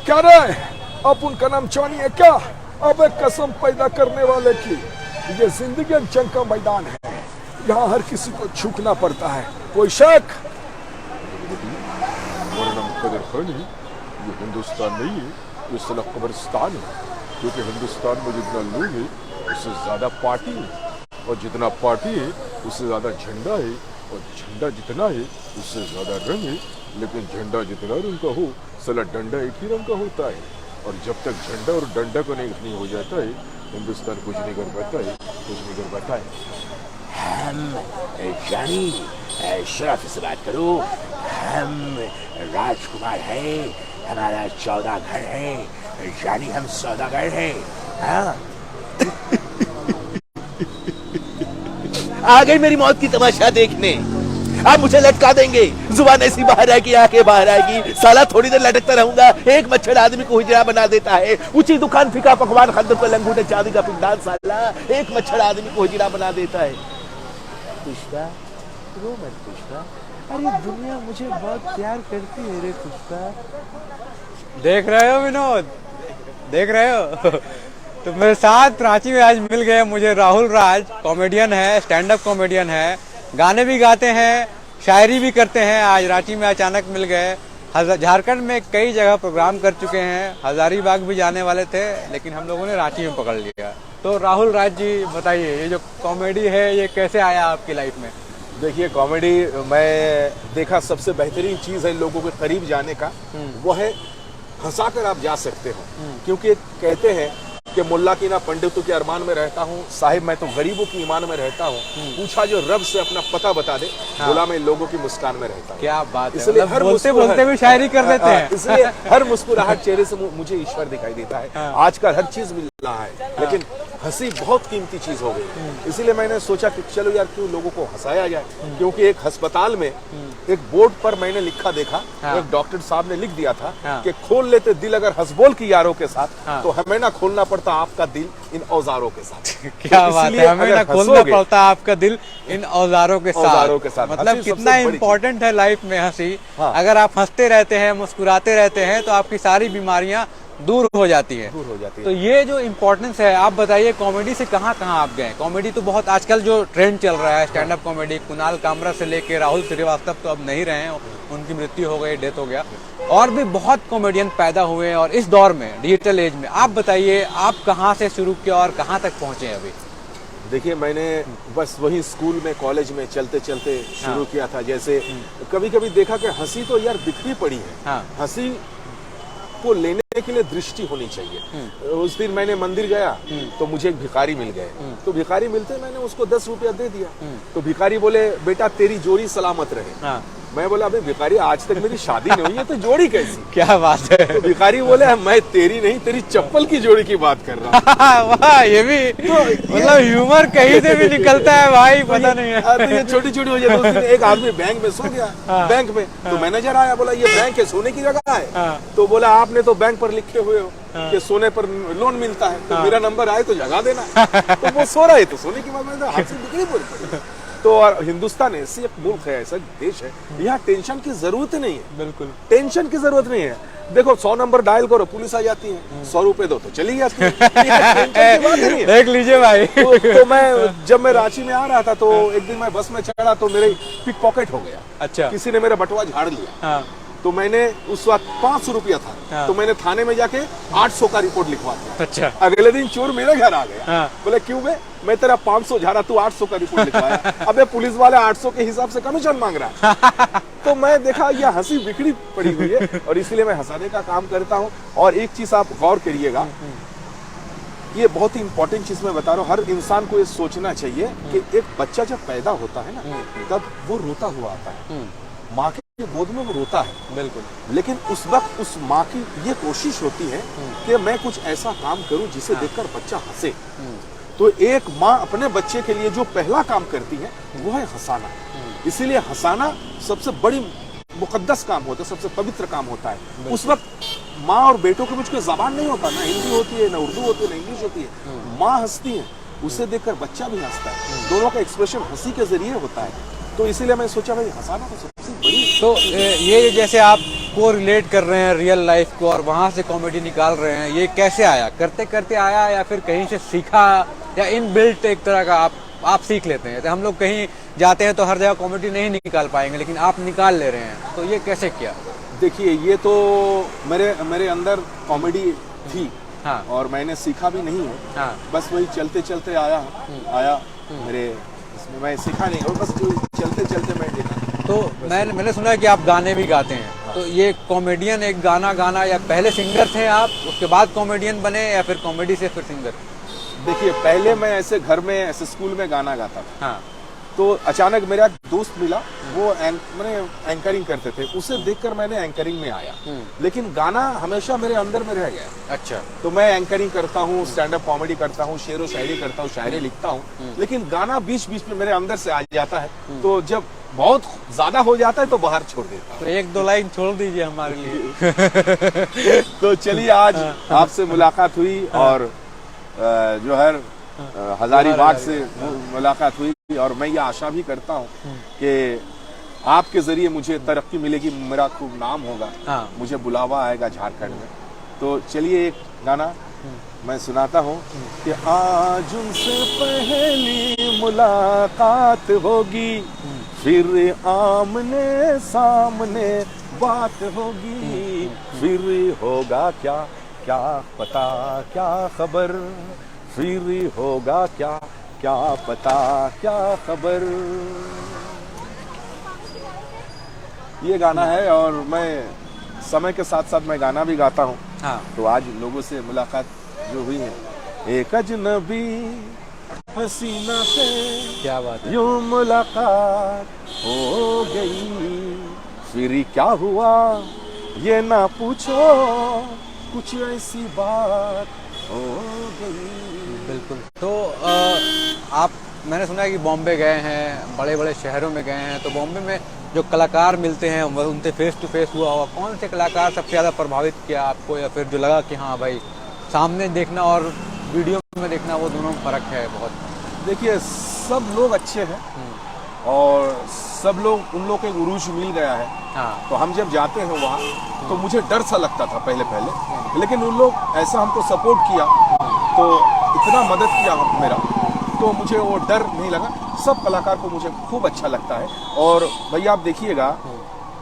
क्या रे, अब उनका नाम चौनी है क्या? अब एक कसम पैदा करने वाले की, ये जिंदगी एक जंग का मैदान है, यहाँ हर किसी को झुकना पड़ता है। कोई शक? वरना कदर खानी, ये हिंदुस्तान नहीं है, ये साला कब्रिस्तान है। क्योंकि हिंदुस्तान में जितना लोग है उससे ज्यादा पार्टी है, और जितना पार्टी है उससे ज्यादा झंडा है, और झंडा जितना है उससे ज्यादा रंग है। लेकिन झंडा जितना रंग का हो, साला डंडा एक ही रंग का होता है। और जब तक झंडा और डंडा का नहीं हो जाता है, हिंदुस्तान कुछ नहीं कर पाता है, कुछ नहीं कर पाता है। हम जानी शराफत से बात करो, हम राजकुमार है, हमारा 14 घर है, जानी हम सौदागर है। हाँ आ गई मेरी मौत की तमाशा देखने। आप मुझे लटका देंगे, जुबान ऐसी बाहर आएगी, आंखें बाहर आएगी, साला थोड़ी देर लटकता रहूंगा। एक मच्छर आदमी को हिजड़ा बना देता है, ऊंची दुकान फीका पकवान खंदर पर लंगूटे चांदी का पिंडाल, साला एक मच्छर आदमी को हिजड़ा बना देता है। पुष्पा रो मत पुष्पा, अरे दुनिया मुझे बहुत प्यार करती है रे पुष्पा। देख रहे हो विनोद, देख रहे हो? तो मेरे साथ रांची में आज मिल गए मुझे राहुल राज, कॉमेडियन है, स्टैंड अप कॉमेडियन है, गाने भी गाते हैं, शायरी भी करते हैं। आज रांची में अचानक मिल गए। झारखंड में कई जगह प्रोग्राम कर चुके हैं, हजारीबाग भी जाने वाले थे, लेकिन हम लोगों ने रांची में पकड़ लिया। तो राहुल राज जी बताइए, ये जो कॉमेडी है ये कैसे आया आपकी लाइफ में? देखिए, कॉमेडी मैं देखा सबसे बेहतरीन चीज़ है लोगों के करीब जाने का, वो है हंसाकर आप जा सकते हो। क्योंकि कहते हैं कि मुल्ला की ना पंडितों के अरमान में रहता हूँ, साहिब मैं तो गरीबों की ईमान में रहता हूँ। पूछा जो रब से अपना पता बता दे, बोला मैं लोगों की मुस्कान में रहता हूँ। क्या बात है, इसलिए हर बोलते बोलते भी शायरी कर देते हैं। इसलिए हर मुस्कुराहट चेहरे से मुझे ईश्वर दिखाई देता है। आजकल हर चीज मिल रहा है, लेकिन हंसी बहुत कीमती चीज हो गई। इसीलिए मैंने सोचा कि चलो यार क्यों लोगों को हंसाया जाए। क्योंकि एक अस्पताल में एक बोर्ड पर मैंने लिखा देखा, एक डॉक्टर साहब ने लिख दिया था कि खोल लेते दिल अगर हंसबोल की यारों के साथ, तो हमें ना खोलना पड़ता आपका दिल इन औजारों के साथ। क्या बात है, हमें ना खोलना पड़ता आपका दिल इन औजारों के साथ। मतलब कितना इम्पोर्टेंट है लाइफ में हंसी। अगर आप हंसते रहते हैं, मुस्कुराते रहते हैं, तो आपकी सारी बीमारियां दूर हो जाती है। तो ये जो इम्पोर्टेंस है, आप बताइए कॉमेडी से कहाँ कहाँ आप गए? कॉमेडी तो बहुत आजकल जो ट्रेंड चल रहा है, stand up comedy, Kunal Kamra से लेके राहुल श्रीवास्तव तो अब नहीं रहे हैं, उनकी मृत्यु हो गई, डेथ हो गया। और भी बहुत कॉमेडियन पैदा हुए हैं, और इस दौर में डिजिटल एज में आप बताइए आप कहाँ से शुरू किया और कहाँ तक पहुँचे अभी? देखिए, मैंने बस वही स्कूल में कॉलेज में चलते चलते शुरू किया था। जैसे कभी कभी देखा कि हंसी तो यार बिखरी पड़ी है, हंसी को लेने के लिए दृष्टि होनी चाहिए। उस दिन मैंने मंदिर गया तो मुझे एक भिखारी मिल गए। तो भिखारी मिलते मैंने उसको 10 रुपया दे दिया। तो भिखारी बोले बेटा तेरी जोड़ी सलामत रहे। मैं बोला अबे भिखारी आज तक मेरी शादी नहीं हुई है तो जोड़ी कैसी? क्या बात है। तो भिखारी बोले मैं तेरी नहीं तेरी चप्पल की जोड़ी की बात कर रहा हूँ। वाह, ये भी मतलब ह्यूमर कहीं से भी निकलता है भाई, पता नहीं है। तो ये छोटी छोटी हो जाती है। उस दिन एक आदमी बैंक में सो गया, बैंक में तो मैनेजर आया, बोला ये बैंक है, सोने की जगह है? तो बोला आपने तो बैंक पर लिखे हुए हो कि सोने पर लोन मिलता है, तो मेरा नंबर आए तो जगा देना। तो वो सो रहा है तो सोने की बात में हाथ से बिगड़ी पड़ी। तो और हिंदुस्तान ऐसी एक मुल्क है, ऐसा देश है, यहाँ टेंशन की जरूरत नहीं है। बिल्कुल टेंशन की जरूरत नहीं है। देखो 100 नंबर डायल करो, पुलिस आ जाती है, 100 रुपए दो तो चली जाती है। देख लीजिए भाई। तो मैं जब मैं रांची में आ रहा था तो एक दिन मैं बस में चढ़ा तो मेरे पिक पॉकेट हो गया। अच्छा। किसी ने मेरा बटुआ झाड़ लिया। तो मैंने उस वक्त 500 रुपया था, तो मैंने थाने में जाके 800 का रिपोर्ट लिखवा दिया। अच्छा। अगले दिन चोर मेरे घर आ गया। बोले क्यों बे, मैं तेरा 500 झाड़ा, तू 800 का रिपोर्ट लिखवाया। अबे पुलिस वाले 800 के हिसाब से कमीशन मांग रहा है। तो मैं देखा ये हंसी बिखरी पड़ी हुई है, और इसलिए मैं हंसाने का काम करता हूँ। और एक चीज आप गौर करिएगा, ये बहुत ही इंपॉर्टेंट चीज मैं बता रहा हूँ, हर इंसान को ये सोचना चाहिए कि एक बच्चा जब पैदा होता है ना, तब वो रोता हुआ आता है, माँ के गोद में वो रोता है। बिल्कुल। लेकिन उस वक्त उस माँ की ये कोशिश होती है कि मैं कुछ ऐसा काम करूं जिसे देखकर बच्चा हंसे। तो एक माँ अपने बच्चे के लिए जो पहला काम करती है वो है हंसाना। इसीलिए हंसाना सबसे बड़ी मुकद्दस काम होता है, सबसे पवित्र काम होता है। उस वक्त माँ और बेटों के बीच कोई जबान नहीं होता, ना हिंदी होती है, ना उर्दू होती है, ना इंग्लिश होती है। माँ हंसती है, उसे देखकर बच्चा भी हंसता है। दोनों का एक्सप्रेशन हंसी के जरिए होता है। तो इसीलिए मैं सोचा भाई हंसाना तो सबसे बड़ी। तो ये जैसे आप को रिलेट कर रहे हैं रियल लाइफ को और वहाँ से कॉमेडी निकाल रहे हैं, ये कैसे आया? करते करते आया या फिर कहीं से सीखा, या इन बिल्ट एक तरह का आप सीख लेते हैं? तो हम लोग कहीं जाते हैं तो हर जगह कॉमेडी नहीं निकाल पाएंगे, लेकिन आप निकाल ले रहे हैं, तो ये कैसे किया? देखिए, ये तो मेरे अंदर कॉमेडी थी। हाँ। और मैंने सीखा भी नहीं है। हाँ। बस वही चलते चलते आया मेरे इसमें, मैं सीखा नहीं, और बस जो चलते चलते मैं देखा। तो मैंने सुना है कि आप गाने भी गाते हैं। हाँ। तो ये कॉमेडियन एक गाना या पहले सिंगर थे आप, उसके बाद कॉमेडियन बने, या फिर कॉमेडी से फिर सिंगर? देखिए, पहले मैं ऐसे घर में ऐसे स्कूल में गाना गाता था। हाँ। तो अचानक मेरा दोस्त मिला, वो मैंने एंकरिंग करते थे, उसे देखकर मैंने एंकरिंग में आया। लेकिन गाना हमेशा मेरे अंदर में रह गया। अच्छा। तो मैं एंकरिंग करता हूँ, स्टैंड अप कॉमेडी करता हूँ, शेर व शायरी करता हूँ, शायरी लिखता हूँ, लेकिन गाना बीच बीच में मेरे अंदर से आ जाता है। तो जब बहुत ज्यादा हो जाता है तो बाहर छोड़ देता हूँ। तो एक दो लाइन छोड़ दीजिए हमारे लिए। तो चलिए, आज आपसे मुलाकात हुई और जो है हजारीबाग से मुलाकात हुई, और मैं ये आशा भी करता हूँ कि आपके जरिए मुझे तरक्की मिलेगी, मेरा खूब नाम होगा। हाँ। मुझे बुलावा आएगा झारखंड में। तो चलिए, एक गाना मैं सुनाता हूँ कि आज उनसे पहली मुलाकात होगी, फिर आमने सामने बात होगी, फिर होगा क्या क्या पता क्या खबर, फिर होगा क्या क्या पता क्या खबर। ये गाना है, और मैं समय के साथ साथ मैं गाना भी गाता हूँ। हाँ। तो आज लोगों से मुलाकात जो हुई है, एक अजनबी हसीना से क्या बात है, यूं मुलाकात हो गई, फिर क्या हुआ ये ना पूछो, कुछ ऐसी बात हो गई। बिल्कुल। तो मैंने सुना है कि बॉम्बे गए हैं, बड़े बड़े शहरों में गए हैं, तो बॉम्बे में जो कलाकार मिलते हैं उनसे फेस टू फेस हुआ होगा, कौन से कलाकार सबसे ज़्यादा प्रभावित किया आपको, या फिर जो लगा कि हाँ भाई सामने देखना और वीडियो में देखना वो दोनों में फ़र्क है बहुत? देखिए, सब लोग अच्छे हैं और सब लोग, उन लोग को एक उरूज मिल गया है। हाँ। तो हम जब जाते हैं वहाँ तो मुझे डर सा लगता था पहले, लेकिन उन लोग ऐसा हमको सपोर्ट किया, तो इतना मदद किया मेरा, तो मुझे वो डर नहीं लगा। सब कलाकार को मुझे खूब अच्छा लगता है। और भैया आप देखिएगा,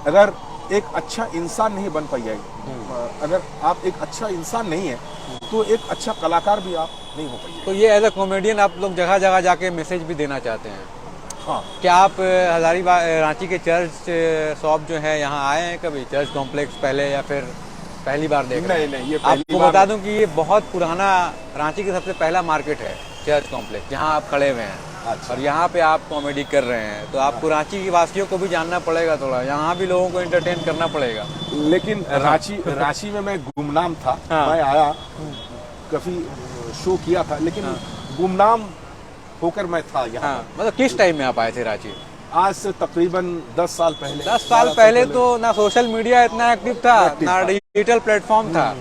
अगर एक अच्छा इंसान नहीं बन पाइएगा, अगर आप एक अच्छा इंसान नहीं है तो एक अच्छा कलाकार भी आप नहीं हो पाइएगा। तो ये एज अ कॉमेडियन आप लोग जगह जगह जाके मैसेज भी देना चाहते हैं? हाँ। क्या आप हजारीबाग रांची के चर्च शॉप जो है यहाँ आए हैं कभी, चर्च कॉम्प्लेक्स पहले, या फिर पहली बार देख रहे हैं? नहीं, ये पहली आपको बार बता दूं कि ये बहुत पुराना रांची का सबसे पहला मार्केट है चर्च कॉम्प्लेक्स, जहाँ आप खड़े हुए हैं। अच्छा। और यहाँ पे आप कॉमेडी कर रहे हैं, तो आपको रांची की वासियों को भी जानना पड़ेगा थोड़ा, यहाँ भी लोगों को एंटरटेन करना पड़ेगा। लेकिन रांची में मैं गुमनाम था। हाँ। मैं आया, काफी शो किया था, लेकिन गुमनाम होकर मैं था यहाँ। हाँ। मतलब किस टाइम में आप आए थे रांची? आज से तकरीबन 10 साल पहले। 10 साल पहले तो ना सोशल मीडिया इतना एक्टिव था, ना डिजिटल प्लेटफॉर्म था,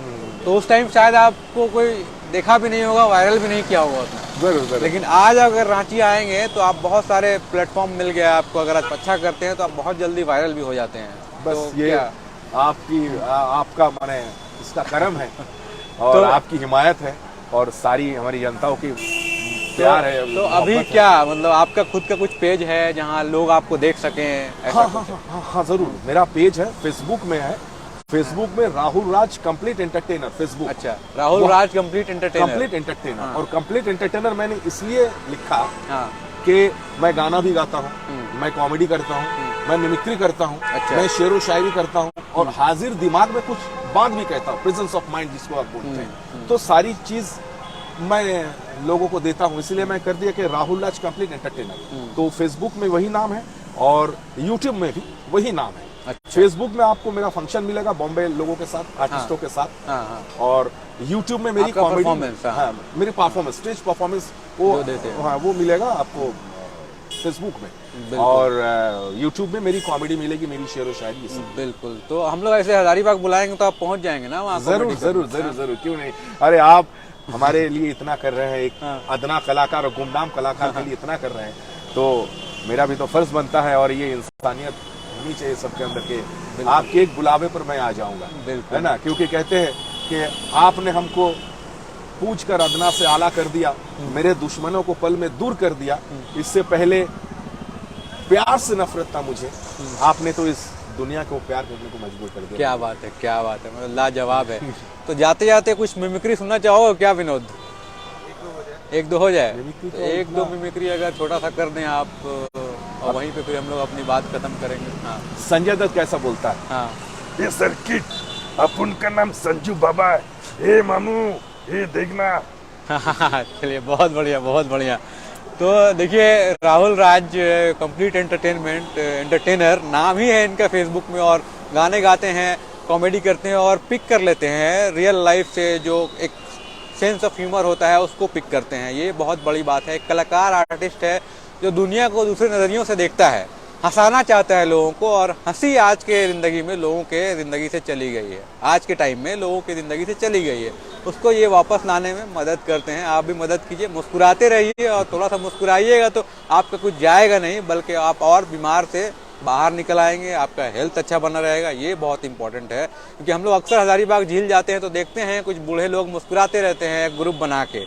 तो उस टाइम शायद आपको कोई देखा भी नहीं होगा, वायरल भी नहीं किया होगा उतना। जरूर। लेकिन आज अगर रांची आएंगे तो आप बहुत सारे प्लेटफॉर्म मिल गया आपको, अगर आप अच्छा करते हैं तो आप बहुत जल्दी वायरल भी हो जाते हैं। बस तो ये आपका माने इसका करम है और तो आपकी हिमायत है और सारी हमारी जनताओं की प्यार है। तो अभी क्या मतलब आपका खुद का कुछ पेज है जहाँ लोग आपको देख सकें? हाँ, जरूर। मेरा पेज है, फेसबुक में है। फेसबुक में Rahul Raj complete entertainer Facebook. अच्छा, राहुल राज कंप्लीट एंटरटेनर। और कंप्लीट एंटरटेनर मैंने इसलिए लिखा हाँ। कि मैं गाना भी गाता हूँ, मैं कॉमेडी करता हूँ, मैं मिमिक्री करता हूँ, अच्छा। मैं शेर व शायरी करता हूँ, और हाजिर दिमाग में कुछ बात भी कहता हूँ, प्रेजेंस ऑफ माइंड जिसको आप बोलते हैं। तो सारी चीज मैं लोगों को देता हूँ, इसलिए मैं कर दिया कि राहुल राज कंप्लीट एंटरटेनर। तो फेसबुक में वही नाम है और यूट्यूब में भी वही नाम है। अच्छा। फेसबुक में आपको मेरा फंक्शन मिलेगा बॉम्बे लोगों के साथ, आर्टिस्टों के साथ। हाँ। और यूट्यूब में मेरी आपका कॉमेडी, performance, हाँ। मेरी परफॉर्मेंस, स्टेज परफॉर्मेंस वो देते हैं। हाँ, वो मिलेगा आपको फेसबुक में, और यूट्यूब में मेरी कॉमेडी मिलेगी, मेरी शेर व शायरी। बिल्कुल। तो हम लोग ऐसे हजारीबाग बुलाएंगे तो आप पहुंच जाएंगे ना वहाँ? जरूर, क्यों नहीं। अरे आप हमारे लिए इतना कर रहे हैं, एक अदना कलाकार और गुमनाम कलाकार के लिए इतना कर रहे हैं, तो मेरा भी तो फर्ज बनता है, और ये इंसानियत होनी चाहिए सबके अंदर के आपके एक बुलावे पर मैं आ जाऊंगा, है ना, क्योंकि कहते हैं कि आपने हमको पूछ कर अदना से आला कर दिया, मेरे दुश्मनों को पल में दूर कर दिया। इससे पहले प्यार से नफरत था मुझे, आपने तो इस दुनिया को प्यार करने को मजबूर कर दिया। क्या बात है, क्या बात है, मतलब लाजवाब है। तो जाते जाते कुछ मिमिक्री सुनना चाहोगे क्या विनोद? एक दो हो जाए, तो एक दो मिमिक्री अगर छोटा सा कर दें आप, और वहीं पे फिर हम लोग अपनी बात खत्म करेंगे। हाँ, संजय दत्त कैसा बोलता है? हाँ, ये सर्किट, अपन का नाम संजू बाबा है, ए मामू ये देखना। चलिए, बहुत बढ़िया, बहुत बढ़िया। तो देखिए, राहुल राज कंप्लीट एंटरटेनर नाम ही है इनका फेसबुक में, और गाने गाते हैं, कॉमेडी करते हैं और पिक कर लेते हैं रियल लाइफ से, जो एक सेंस ऑफ ह्यूमर होता है उसको पिक करते हैं। ये बहुत बड़ी बात है। एक कलाकार, आर्टिस्ट है जो दुनिया को दूसरे नज़रियों से देखता है, हंसाना चाहता है लोगों को, और हंसी आज के ज़िंदगी में लोगों के ज़िंदगी से चली गई है, आज के टाइम में लोगों की ज़िंदगी से चली गई है, उसको ये वापस लाने में मदद करते हैं। आप भी मदद कीजिए, मुस्कुराते रहिए, और थोड़ा सा मुस्कुराइएगा तो आपका कुछ जाएगा नहीं, बल्कि आप और बीमार से बाहर निकल आएंगे, आपका हेल्थ अच्छा बना रहेगा। ये बहुत इंपॉर्टेंट है, क्योंकि हम लोग अक्सर हजारीबाग झील जाते हैं तो देखते हैं कुछ बूढ़े लोग मुस्कुराते रहते हैं एक ग्रुप बना के,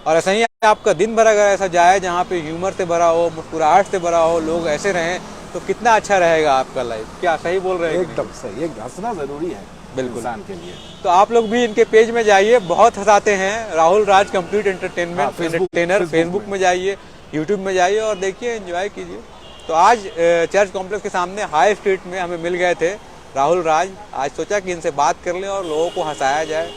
और ऐसा ही आपका दिन भर अगर ऐसा जाए जहाँ पे ह्यूमर से भरा हो, मुस्कुराहट से भरा हो, लोग ऐसे रहें, तो कितना अच्छा रहेगा आपका लाइफ। क्या सही बोल रहे हैं? एकदम सही, एक हंसना जरूरी है बिल्कुल इंसान के लिए। तो आप लोग भी इनके पेज में जाइए, बहुत हंसाते हैं। Rahul Raj complete entertainment entertainer, Facebook में जाइए, यूट्यूब में जाइए और देखिए, एंजॉय कीजिए। तो आज चर्च कॉम्प्लेक्स के सामने हाई स्ट्रीट में हमें मिल गए थे राहुल राज। आज सोचा कि इनसे बात कर लें और लोगों को हंसाया जाए।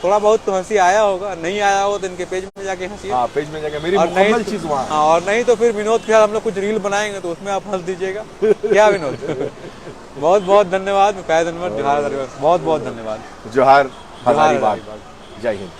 थोड़ा बहुत तो हंसी आया होगा, नहीं आया हो तो इनके पेज में जाके हंसिए। हाँ, पेज में जाके मेरी और नहीं मुकम्मल चीज वहाँ। हाँ, और नहीं तो फिर विनोद के साथ हम लोग कुछ रील बनाएंगे तो उसमें आप हंस दीजिएगा। क्या विनोद? बहुत बहुत धन्यवाद। फैज अनवर, जोहार, बहुत बहुत धन्यवाद। जोहार हजारीबाग, जय हिंद।